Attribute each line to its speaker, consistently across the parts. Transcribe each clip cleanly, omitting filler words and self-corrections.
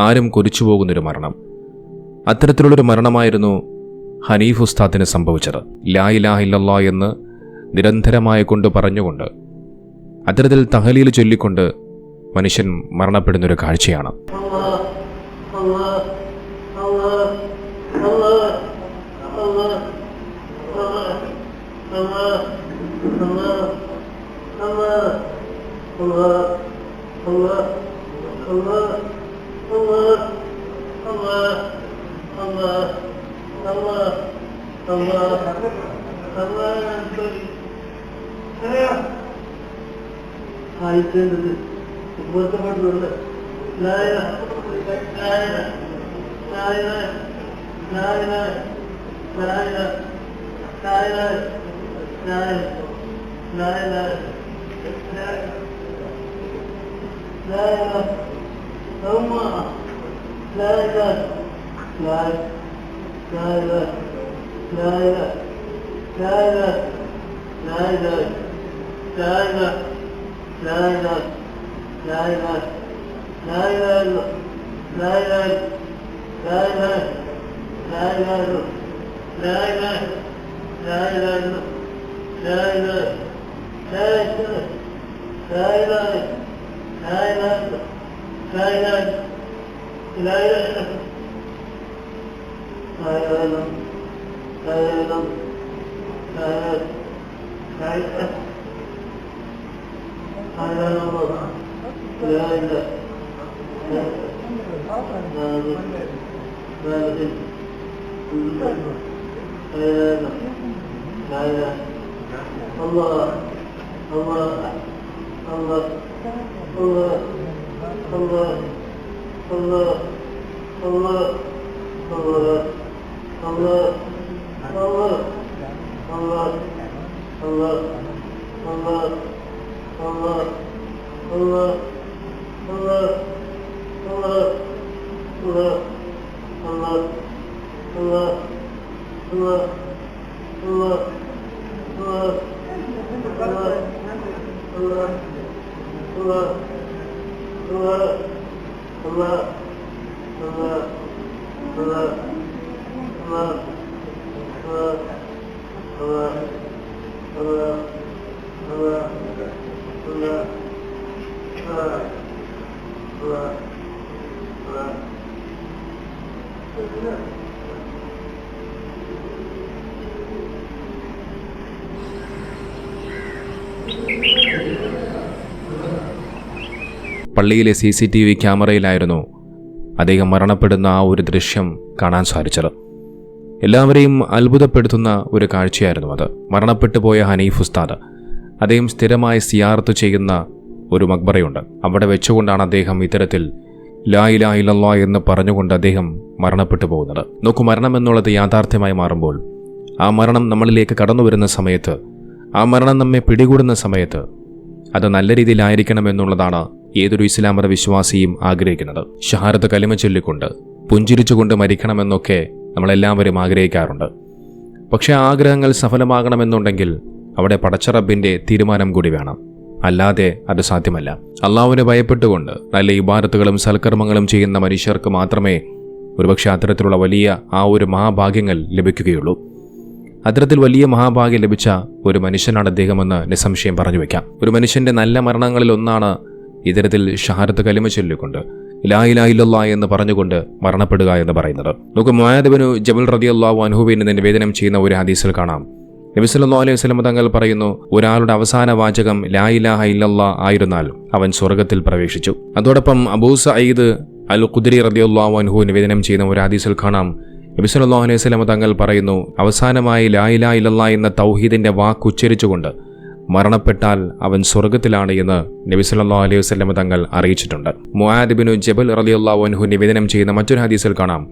Speaker 1: ആരും കൊതിച്ചു പോകുന്നൊരു മരണം. അത്തരത്തിലുള്ളൊരു മരണമായിരുന്നു ഹനീഫ് ഉസ്താദിന് സംഭവിച്ചത്. ലാ ഇലാഹ ഇല്ലല്ലാഹ് എന്ന് നിരന്തരമായി കൊണ്ട് പറഞ്ഞുകൊണ്ട് അത്തരത്തിൽ തഹലീൽ ചൊല്ലിക്കൊണ്ട് മനുഷ്യൻ മരണപ്പെടുന്നൊരു കാഴ്ചയാണ്. പള്ളിയിലെ CCTV ക്യാമറയിലായിരുന്നു അദ്ദേഹം മരണപ്പെടുന്ന ആ ഒരു ദൃശ്യം കാണാൻ സാധിച്ചത്. എല്ലാവരെയും അത്ഭുതപ്പെടുത്തുന്ന ഒരു കാഴ്ചയായിരുന്നു അത്. മരണപ്പെട്ടു പോയ ഹനീഫ് ഉസ്താദ്, അദ്ദേഹം സ്ഥിരമായി സിയാറത്ത് ചെയ്യുന്ന ഒരു മക്ബറയുണ്ട്. അവിടെ വെച്ചുകൊണ്ടാണ് അദ്ദേഹം ഇത്തരത്തിൽ ലാ ഇലാഹ ഇല്ലല്ലാഹ് എന്ന് പറഞ്ഞുകൊണ്ട് അദ്ദേഹം മരണപ്പെട്ടു പോകുന്നത്. നോക്കൂ, മരണം എന്നുള്ളത് യാഥാർത്ഥ്യമായി മാറുമ്പോൾ, ആ മരണം നമ്മളിലേക്ക് കടന്നു വരുന്ന സമയത്ത്, ആ മരണം നമ്മെ പിടികൂടുന്ന സമയത്ത് അത് നല്ല രീതിയിലായിരിക്കണമെന്നുള്ളതാണ് ഏതൊരു ഇസ്ലാം മത വിശ്വാസിയും ആഗ്രഹിക്കുന്നത്. ഷഹാദത്ത് കലിമ ചൊല്ലിക്കൊണ്ട് പുഞ്ചിരിച്ചുകൊണ്ട് മരിക്കണമെന്നൊക്കെ നമ്മളെല്ലാവരും ആഗ്രഹിക്കാറുണ്ട്. പക്ഷേ ആഗ്രഹങ്ങൾ സഫലമാകണമെന്നുണ്ടെങ്കിൽ അവിടെ പടച്ച റബ്ബിന്റെ തീരുമാനം കൂടി വേണം. അല്ലാതെ അത് സാധ്യമല്ല. അള്ളാഹുവിനെ ഭയപ്പെട്ടുകൊണ്ട് നല്ല ഇബാദത്തുകളും സൽക്കർമ്മങ്ങളും ചെയ്യുന്ന മനുഷ്യർക്ക് മാത്രമേ ഒരുപക്ഷെ അത്തരത്തിലുള്ള വലിയ ആ ഒരു മഹാഭാഗ്യങ്ങൾ ലഭിക്കുകയുള്ളൂ. അത്തരത്തിൽ വലിയ മഹാഭാഗ്യം ലഭിച്ച ഒരു മനുഷ്യനാണ് അദ്ദേഹമെന്ന് നിസ്സംശയം പറഞ്ഞു വയ്ക്കാം. ഒരു മനുഷ്യന്റെ നല്ല മരണങ്ങളിൽ ഒന്നാണ് ഇത്തരത്തിൽ ഷഹാദത്ത് കലിമ ചൊല്ലിക്കൊണ്ട് ലാ ഇലാഹ ഇല്ലല്ലാഹ് എന്ന് പറഞ്ഞുകൊണ്ട് മരണപ്പെടുക എന്ന് പറയുന്നത്. നമുക്ക് മുആദ് ഇബ്നു ജബൽ റളിയല്ലാഹു അൻഹുവിൽ നിന്ന് നിവേദനം ചെയ്യുന്ന ഒരു ഹദീസിൽ കാണാം, നബി സല്ലല്ലാഹു അലൈഹി വസല്ലം തങ്ങൾ പറയുന്നു, ഒരാളുടെ അവസാന വാചകം ലാ ഇലാഹ ഇല്ലല്ലാഹ് ആയിരുന്നാൽ അവൻ സ്വർഗ്ഗത്തിൽ പ്രവേശിച്ചു. അതോടൊപ്പം അബൂ സഈദ് അൽ ഖുദ്രി റളിയല്ലാഹു അൻഹു നിവേദനം ചെയ്യുന്ന ഒരു ഹദീസിൽ കാണാം, നബി സല്ലല്ലാഹു അലൈഹി വസല്ലം തങ്ങൾ പറയുന്നു, അവസാനമായി ലാ ഇലാഹ ഇല്ലല്ലാഹ് എന്ന തൗഹീദിന്റെ വാക്ക് ഉച്ചരിച്ചുകൊണ്ട് മരണപ്പെട്ടാൽ അവൻ സ്വർഗ്ഗത്തിലാണ് എന്ന് നബി സല്ലല്ലാഹു അലൈഹി വസല്ലം തങ്ങൾ അറിയിച്ചിട്ടുണ്ട്. മുആദ് ഇബ്നു ജബൽ റളിയല്ലാഹു അൻഹു നിവേദനം ചെയ്യുന്ന മറ്റൊരു ഹദീസിൽ കാണാം,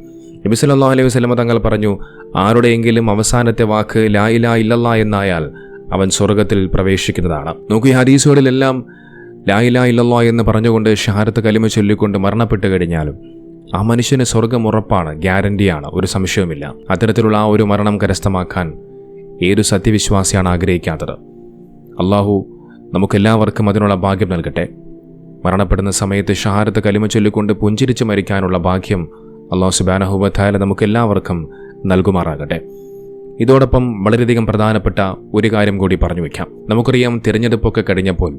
Speaker 1: നബി സല്ലല്ലാഹു അലൈഹി വസല്ലം തങ്ങൾ പറഞ്ഞു, ആരുടെയെങ്കിലും അവസാനത്തെ വാക്ക് ലാ ഇലാഹ ഇല്ലല്ലാഹ് എന്നായാൽ അവൻ സ്വർഗ്ഗത്തിൽ പ്രവേശിക്കുന്നതാണ്. നോക്കൂ, ഈ ഹദീസുകളിലെല്ലാം ലാ ഇലാഹ ഇല്ലല്ലാഹ് എന്ന് പറഞ്ഞുകൊണ്ട് ഷഹാദത്ത് കലിമ ചൊല്ലിക്കൊണ്ട് മരണപ്പെട്ട് കഴിഞ്ഞാലും ആ മനുഷ്യന് സ്വർഗ്ഗം ഉറപ്പാണ്, ഗ്യാരണ്ടിയാണ്, ഒരു സംശയവുമില്ല. അത്തരത്തിലുള്ള ആ ഒരു മരണം കരസ്ഥമാക്കാൻ ഏതു സത്യവിശ്വാസിയാണ് ആഗ്രഹിക്കാത്തത്? അള്ളാഹു നമുക്കെല്ലാവർക്കും അതിനുള്ള ഭാഗ്യം നൽകട്ടെ. മരണപ്പെടുന്ന സമയത്ത് ഷഹാദത്ത് കലിമ ചൊല്ലിക്കൊണ്ട് പുഞ്ചിരിച്ച് മരിക്കാനുള്ള ഭാഗ്യം അല്ലാഹു സുബ്ഹാനഹു വ തആല നമുക്കെല്ലാവർക്കും നൽകുമാറാകട്ടെ. ഇതോടൊപ്പം വളരെയധികം പ്രധാനപ്പെട്ട ഒരു കാര്യം കൂടി പറഞ്ഞു വയ്ക്കാം. നമുക്കറിയാം, തിരഞ്ഞെടുപ്പൊക്കെ കഴിഞ്ഞപ്പോൾ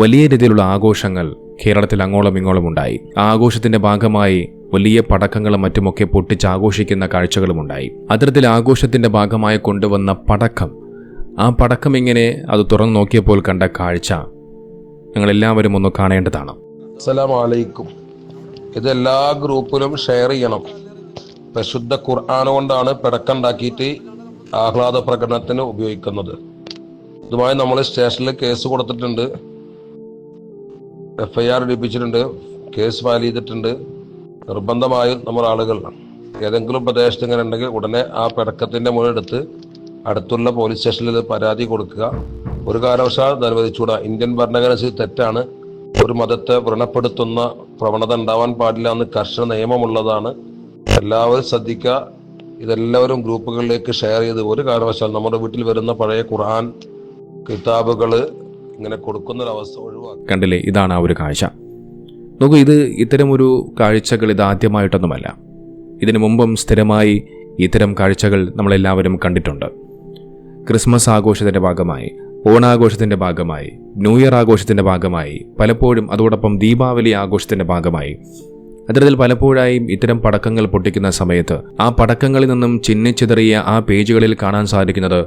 Speaker 1: വലിയ രീതിയിലുള്ള ആഘോഷങ്ങൾ കേരളത്തിൽ അങ്ങോളം ഇങ്ങോളം ഉണ്ടായി. ആ ആഘോഷത്തിന്റെ ഭാഗമായി വലിയ പടക്കങ്ങളും മറ്റുമൊക്കെ പൊട്ടിച്ചാഘോഷിക്കുന്ന കാഴ്ചകളുമുണ്ടായി. അത്തരത്തിൽ ആഘോഷത്തിന്റെ ഭാഗമായി കൊണ്ടുവന്ന പടക്കം, ആ പടക്കം ഇങ്ങനെ അത് തുറന്നു നോക്കിയപ്പോൾ കണ്ട കാഴ്ച ഞങ്ങളെല്ലാവരും ഒന്ന് കാണേണ്ടതാണ്.
Speaker 2: അസ്സലാമു അലൈക്കും. ഇത് എല്ലാ ഗ്രൂപ്പിലും ഷെയർ ചെയ്യണം. പരിശുദ്ധ ഖുർആൻ കൊണ്ടാണ് പടക്കമുണ്ടാക്കിയിട്ട് ആഹ്ലാദ പ്രകടനത്തിന് ഉപയോഗിക്കുന്നത്. ഇതുമായി നമ്മൾ സ്റ്റേഷനിൽ കേസ് കൊടുത്തിട്ടുണ്ട്, FIR ഇടിപ്പിച്ചിട്ടുണ്ട്, കേസ് ഫയൽ ചെയ്തിട്ടുണ്ട്. നിർബന്ധമായും നമ്മൾ ആളുകൾ ഏതെങ്കിലും പ്രദേശത്ത് ഇങ്ങനെ ഉണ്ടെങ്കിൽ ഉടനെ ആ പടക്കത്തിന്റെ മുന്നെടുത്ത് അടുത്തുള്ള പോലീസ് സ്റ്റേഷനിൽ പരാതി കൊടുക്കുക. ഒരു കാരണവശാലും അനുവദിച്ചുകൂടാ. ഇന്ത്യൻ ഭരണഘടന തെറ്റാണ്. ഒരു മതത്തെ വ്രണപ്പെടുത്തുന്ന പ്രവണത ഉണ്ടാവാൻ പാടില്ല എന്ന് കർശന നിയമമുള്ളതാണ്. എല്ലാവരും ശ്രദ്ധിക്കുക. ഇതെല്ലാവരും ഗ്രൂപ്പുകളിലേക്ക് ഷെയർ ചെയ്ത് ഒരു കാരണവശാൽ നമ്മുടെ വീട്ടിൽ വരുന്ന പഴയ ഖുർആൻ കിതാബുകൾ ഇങ്ങനെ കൊടുക്കുന്നൊരവസ്ഥ ഒഴിവാക്കുക.
Speaker 1: കണ്ടില്ലേ, ഇതാണ് ആ ഒരു കാഴ്ച. നോക്കൂ, ഇത്തരം ഒരു കാഴ്ചകൾ ഇതാദ്യമായിട്ടൊന്നുമല്ല. ഇതിനു മുമ്പും സ്ഥിരമായി ഇത്തരം കാഴ്ചകൾ നമ്മളെല്ലാവരും കണ്ടിട്ടുണ്ട്. ക്രിസ്മസ് ആഘോഷത്തിൻ്റെ ഭാഗമായി, ഓണാഘോഷത്തിൻ്റെ ഭാഗമായി, ന്യൂ ഇയർ ആഘോഷത്തിൻ്റെ ഭാഗമായി, പലപ്പോഴും അതോടൊപ്പം ദീപാവലി ആഘോഷത്തിൻ്റെ ഭാഗമായി, അത്തരത്തിൽ പലപ്പോഴായും ഇത്തരം പടക്കങ്ങൾ പൊട്ടിക്കുന്ന സമയത്ത് ആ പടക്കങ്ങളിൽ നിന്നും ചിന്നിച്ചിതറിയ ആ പേജുകളിൽ കാണാൻ സാധിക്കുന്നത്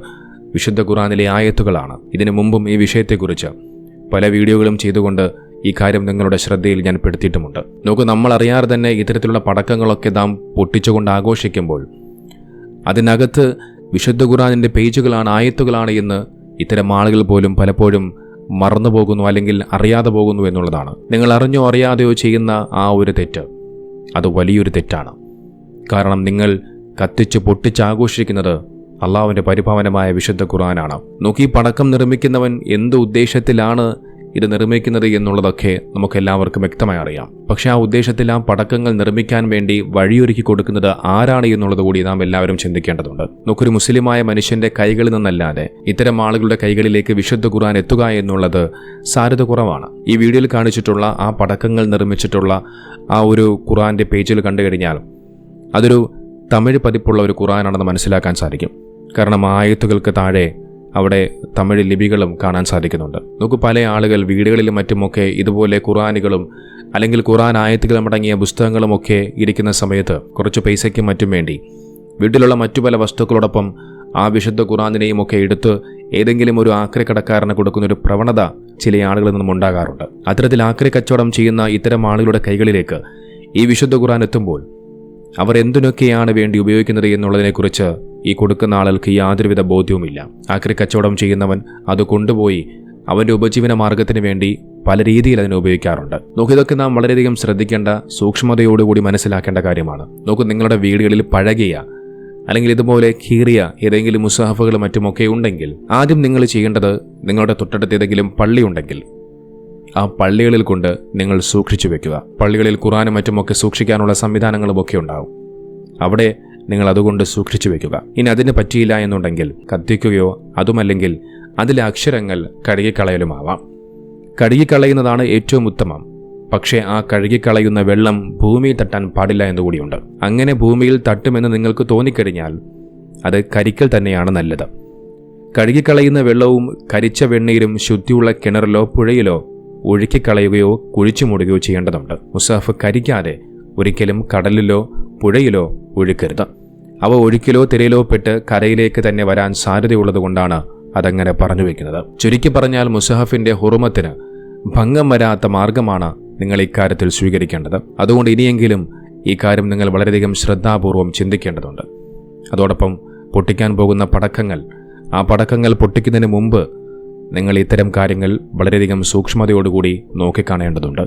Speaker 1: വിശുദ്ധ ഖുർആനിലെ ആയത്തുകളാണ്. ഇതിനു മുമ്പും ഈ വിഷയത്തെക്കുറിച്ച് പല വീഡിയോകളും ചെയ്തുകൊണ്ട് ഈ കാര്യം നിങ്ങളുടെ ശ്രദ്ധയിൽ ഞാൻ പെടുത്തിയിട്ടുമുണ്ട്. നോക്കൂ, നമ്മൾ അറിയാതെ തന്നെ ഇത്തരത്തിലുള്ള പടക്കങ്ങളൊക്കെ നാം പൊട്ടിച്ചുകൊണ്ട് ആഘോഷിക്കുമ്പോൾ അതിനകത്ത് വിശുദ്ധ ഖുർആനിൻ്റെ പേജുകളാണ്, ആയത്തുകളാണ് എന്ന് ഇത്തരം ആളുകൾ പോലും പലപ്പോഴും മറന്നു പോകുന്നു, അല്ലെങ്കിൽ അറിയാതെ പോകുന്നു എന്നുള്ളതാണ്. നിങ്ങൾ അറിഞ്ഞോ അറിയാതെയോ ചെയ്യുന്ന ആ ഒരു തെറ്റ്, അത് വലിയൊരു തെറ്റാണ്. കാരണം നിങ്ങൾ കത്തിച്ച് പൊട്ടിച്ചാഘോഷിക്കുന്നത് അള്ളാഹുവിൻ്റെ പരിപാവനമായ വിശുദ്ധ ഖുർആനാണ്. നോക്കി, പടക്കം നിർമ്മിക്കുന്നവൻ എന്ത് ഉദ്ദേശത്തിലാണ് ഇത് നിർമ്മിക്കുന്നത് എന്നുള്ളതൊക്കെ നമുക്കെല്ലാവർക്കും വ്യക്തമായി അറിയാം. പക്ഷെ ആ ഉദ്ദേശത്തിൽ ആ പടക്കങ്ങൾ നിർമ്മിക്കാൻ വേണ്ടി വഴിയൊരുക്കി കൊടുക്കുന്നത് ആരാണ് എന്നുള്ളത് കൂടി നാം എല്ലാവരും ചിന്തിക്കേണ്ടതുണ്ട്. നോക്കൊരു മുസ്ലിമായ മനുഷ്യന്റെ കൈകളിൽ നിന്നല്ലാതെ ഇത്തരം ആളുകളുടെ കൈകളിലേക്ക് വിശുദ്ധ ഖുർആൻ എത്തുക എന്നുള്ളത് സാധ്യത കുറവാണ്. ഈ വീഡിയോയിൽ കാണിച്ചിട്ടുള്ള ആ പടക്കങ്ങൾ നിർമ്മിച്ചിട്ടുള്ള ആ ഒരു ഖുർആന്റെ പേജിൽ കണ്ടു കഴിഞ്ഞാൽ അതൊരു തമിഴ് പതിപ്പുള്ള ഒരു ഖുർആനാണെന്ന് മനസ്സിലാക്കാൻ സാധിക്കും. കാരണം ആയത്തുകൾക്ക് താഴെ അവിടെ തമിഴ് ലിപികളും കാണാൻ സാധിക്കുന്നുണ്ട്. നോക്കൂ, പല ആളുകൾ വീടുകളിലും മറ്റുമൊക്കെ ഇതുപോലെ ഖുർആനുകളും അല്ലെങ്കിൽ ഖുർആൻ ആയത്തുകളും അടങ്ങിയ പുസ്തകങ്ങളുമൊക്കെ ഇരിക്കുന്ന സമയത്ത് കുറച്ച് പൈസയ്ക്കും മറ്റും വേണ്ടി വീട്ടിലുള്ള മറ്റു പല വസ്തുക്കളോടൊപ്പം ആ വിശുദ്ധ ഖുർആനിനെയും ഒക്കെ എടുത്ത് ഏതെങ്കിലും ഒരു ആക്രി കടക്കാരന് കൊടുക്കുന്ന ഒരു പ്രവണത ചില ആളുകളിൽ നിന്നും ഉണ്ടാകാറുണ്ട്. അത്തരത്തിൽ ആക്രി കച്ചവടം ചെയ്യുന്ന ഇത്തരം ആളുകളുടെ കൈകളിലേക്ക് ഈ വിശുദ്ധ ഖുർആൻ എത്തുമ്പോൾ അവർ എന്തിനൊക്കെയാണ് വേണ്ടി ഉപയോഗിക്കുന്നത് എന്നുള്ളതിനെക്കുറിച്ച് ഈ കൊടുക്കുന്ന ആളുകൾക്ക് യാതൊരുവിധ ബോധ്യവുമില്ല. ആക്രി കച്ചവടം ചെയ്യുന്നവൻ അത് കൊണ്ടുപോയി അവൻ്റെ ഉപജീവന മാർഗത്തിന് വേണ്ടി പല രീതിയിൽ അതിനെ ഉപയോഗിക്കാറുണ്ട്. നോക്കൂ, ഇതൊക്കെ നാം വളരെയധികം ശ്രദ്ധിക്കേണ്ട, സൂക്ഷ്മതയോടുകൂടി മനസ്സിലാക്കേണ്ട കാര്യമാണ്. നോക്കൂ, നിങ്ങളുടെ വീടുകളിൽ പഴകിയ അല്ലെങ്കിൽ ഇതുപോലെ കീറിയ ഏതെങ്കിലും മുസാഫുകൾ മറ്റുമൊക്കെ ഉണ്ടെങ്കിൽ ആദ്യം നിങ്ങൾ ചെയ്യേണ്ടത്, നിങ്ങളുടെ തൊട്ടടുത്ത് ഏതെങ്കിലും പള്ളി ഉണ്ടെങ്കിൽ ആ പള്ളികളിൽ കൊണ്ട് നിങ്ങൾ സൂക്ഷിച്ചു വെക്കുക. പള്ളികളിൽ ഖുർആനും മറ്റുമൊക്കെ സൂക്ഷിക്കാനുള്ള സംവിധാനങ്ങളുമൊക്കെ ഉണ്ടാവും. അവിടെ നിങ്ങൾ അതുകൊണ്ട് സൂക്ഷിച്ചു വെക്കുക. ഇനി അതിന് പറ്റിയില്ല എന്നുണ്ടെങ്കിൽ കത്തിക്കുകയോ അതുമല്ലെങ്കിൽ അതിലെ അക്ഷരങ്ങൾ കഴുകിക്കളയലുമാവാം. കഴുകിക്കളയുന്നതാണ് ഏറ്റവും ഉത്തമം. പക്ഷേ ആ കഴുകിക്കളയുന്ന വെള്ളം ഭൂമിയിൽ തട്ടാൻ പാടില്ല എന്നുകൂടിയുണ്ട്. അങ്ങനെ ഭൂമിയിൽ തട്ടുമെന്ന് നിങ്ങൾക്ക് തോന്നിക്കഴിഞ്ഞാൽ അത് കരിക്കൽ തന്നെയാണ് നല്ലത്. കഴുകിക്കളയുന്ന വെള്ളവും കരിച്ച വെണ്ണീരും ശുദ്ധിയുള്ള കിണറിലോ പുഴയിലോ ഒഴുക്കിക്കളയുകയോ കുഴിച്ചു മൂടുകയോ ചെയ്യേണ്ടതുണ്ട്. മുസാഫ് കരിക്കാതെ ഒരിക്കലും കടലിലോ പുഴയിലോ ഒഴുക്കരുത്. അവ ഒഴുക്കിലോ തിരയിലോ പെട്ട് കരയിലേക്ക് തന്നെ വരാൻ സാധ്യതയുള്ളതുകൊണ്ടാണ് അതങ്ങനെ പറഞ്ഞു വെക്കുന്നത്. ചുരുക്കി പറഞ്ഞാൽ മുസാഫിന്റെ ഹുറുമത്തിന് ഭംഗം വരാത്ത മാർഗമാണ് നിങ്ങൾ ഇക്കാര്യത്തിൽ സ്വീകരിക്കേണ്ടത്. അതുകൊണ്ട് ഇനിയെങ്കിലും ഈ കാര്യം നിങ്ങൾ വളരെയധികം ശ്രദ്ധാപൂർവം ചിന്തിക്കേണ്ടതുണ്ട്. അതോടൊപ്പം പൊട്ടിക്കാൻ പോകുന്ന പടക്കങ്ങൾ, ആ പടക്കങ്ങൾ പൊട്ടിക്കുന്നതിന് മുമ്പ് നിങ്ങൾ ഇത്തരം കാര്യങ്ങൾ വളരെയധികം സൂക്ഷ്മതയോടുകൂടി നോക്കിക്കാണേണ്ടതുണ്ട്.